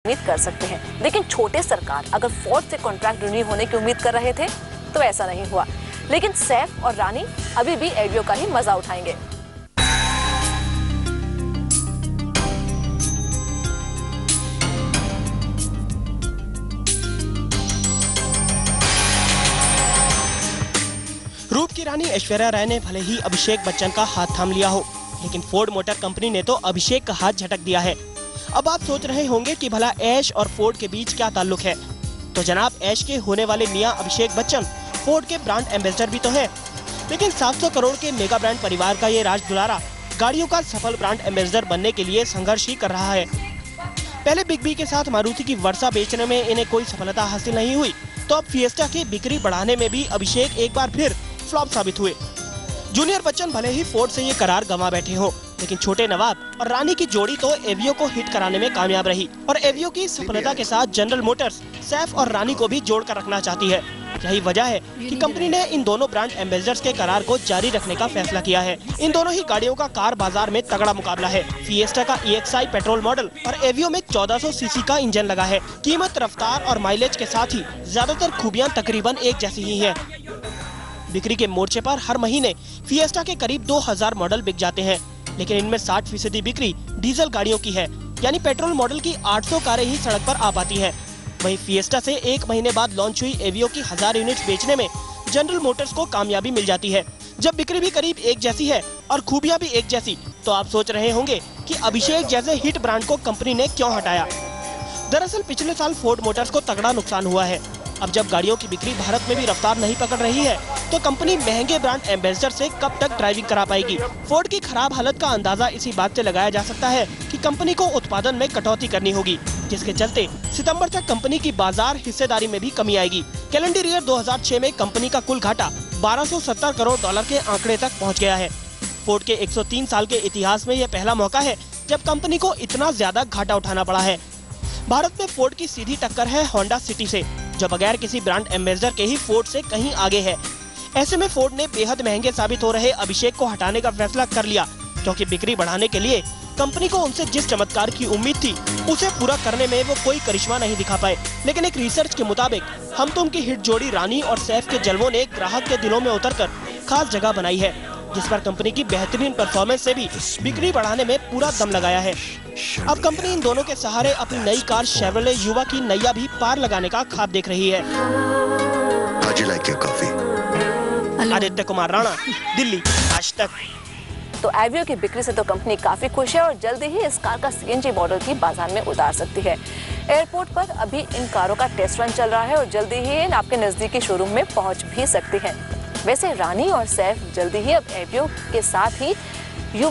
उम्मीद कर सकते हैं। लेकिन छोटे सरकार अगर फोर्ड से कॉन्ट्रैक्ट रिन्यू होने की उम्मीद कर रहे थे तो ऐसा नहीं हुआ। लेकिन सैफ और रानी अभी भी एवियो का ही मजा उठाएंगे। रूप की रानी ऐश्वर्या राय ने भले ही अभिषेक बच्चन का हाथ थाम लिया हो, लेकिन फोर्ड मोटर कंपनी ने तो अभिषेक का हाथ झटक दिया है। अब आप सोच रहे होंगे कि भला ऐश और फोर्ड के बीच क्या ताल्लुक है। तो जनाब, ऐश के होने वाले मियां अभिषेक बच्चन फोर्ड के ब्रांड एम्बेसडर भी तो हैं। लेकिन 700 करोड़ के मेगा ब्रांड परिवार का ये राज दुलारा गाड़ियों का सफल ब्रांड एम्बेसडर बनने के लिए संघर्ष ही कर रहा है। पहले बिग बी के साथ मारुति की वर्सा बेचने में इन्हें कोई सफलता हासिल नहीं हुई, तो अब फिएस्टा की बिक्री बढ़ाने में भी अभिषेक एक बार फिर फ्लॉप साबित हुए। जूनियर बच्चन भले ही फोर्ड से ये करार गंवा बैठे हो, लेकिन छोटे नवाब और रानी की जोड़ी तो एवियो को हिट कराने में कामयाब रही और एवियो की सफलता के साथ जनरल मोटर्स सैफ और रानी को भी जोड़कर रखना चाहती है। यही वजह है कि कंपनी ने इन दोनों ब्रांड एम्बेसडर्स के करार को जारी रखने का फैसला किया है। इन दोनों ही गाड़ियों का कार बाजार में तगड़ा मुकाबला है। फिएस्टा का EXI पेट्रोल मॉडल और एवियो में 1400 सीसी का इंजन लगा है। कीमत, रफ्तार और माइलेज के साथ ही ज्यादातर खूबियां तकरीबन एक जैसी ही है। बिक्री के मोर्चे पर हर महीने फिएस्टा के करीब 2000 मॉडल बिक जाते हैं, लेकिन इनमें 60% बिक्री डीजल गाड़ियों की है, यानी पेट्रोल मॉडल की 800 कारें ही सड़क पर आ पाती हैं। वहीं फिएस्टा से एक महीने बाद लॉन्च हुई एवियो की 1000 यूनिट्स बेचने में जनरल मोटर्स को कामयाबी मिल जाती है। जब बिक्री भी करीब एक जैसी है और खूबियां भी एक जैसी, तो आप सोच रहे होंगे कि अभिषेक जैसे हिट ब्रांड को कंपनी ने क्यों हटाया। दरअसल पिछले साल फोर्ड मोटर्स को तगड़ा नुकसान हुआ है। अब जब गाड़ियों की बिक्री भारत में भी रफ्तार नहीं पकड़ रही है, तो कंपनी महंगे ब्रांड एम्बेसडर से कब तक ड्राइविंग करा पाएगी। फोर्ड की खराब हालत का अंदाजा इसी बात से लगाया जा सकता है कि कंपनी को उत्पादन में कटौती करनी होगी, जिसके चलते सितंबर तक कंपनी की बाजार हिस्सेदारी में भी कमी आएगी। कैलेंडर ईयर 2006 में कंपनी का कुल घाटा 1270 करोड़ डॉलर के आंकड़े तक पहुँच गया है। फोर्ड के 103 साल के इतिहास में यह पहला मौका है जब कंपनी को इतना ज्यादा घाटा उठाना पड़ा है। भारत में फोर्ड की सीधी टक्कर है होंडा सिटी से, जो बगैर किसी ब्रांड एम्बेसडर के ही फोर्ड से कहीं आगे है। ऐसे में फोर्ड ने बेहद महंगे साबित हो रहे अभिषेक को हटाने का फैसला कर लिया, क्योंकि बिक्री बढ़ाने के लिए कंपनी को उनसे जिस चमत्कार की उम्मीद थी उसे पूरा करने में वो कोई करिश्मा नहीं दिखा पाए। लेकिन एक रिसर्च के मुताबिक हम तुम की हिट जोड़ी रानी और सैफ के जलवों ने ग्राहक के दिलों में उतरकर खास जगह बनाई है, जिस पर कंपनी की बेहतरीन परफॉर्मेंस से भी बिक्री बढ़ाने में पूरा दम लगाया है। अब कंपनी इन दोनों के सहारे अपनी नई कार शेवरले युवा की नैया भी पार लगाने का ख्वाब देख रही है। आदित्य कुमार राणा, दिल्ली, आज तक। तो एवियो की बिक्री से तो कंपनी काफी खुश है और जल्दी ही इस कार का CNG मॉडल भी बाजार में उतार सकती है। एयरपोर्ट पर अभी इन कारों का टेस्ट रन चल रहा है और जल्दी ही इन आपके नजदीकी शोरूम में पहुंच भी सकती हैं। वैसे रानी और सैफ जल्दी ही अब एवियो के साथ ही युवा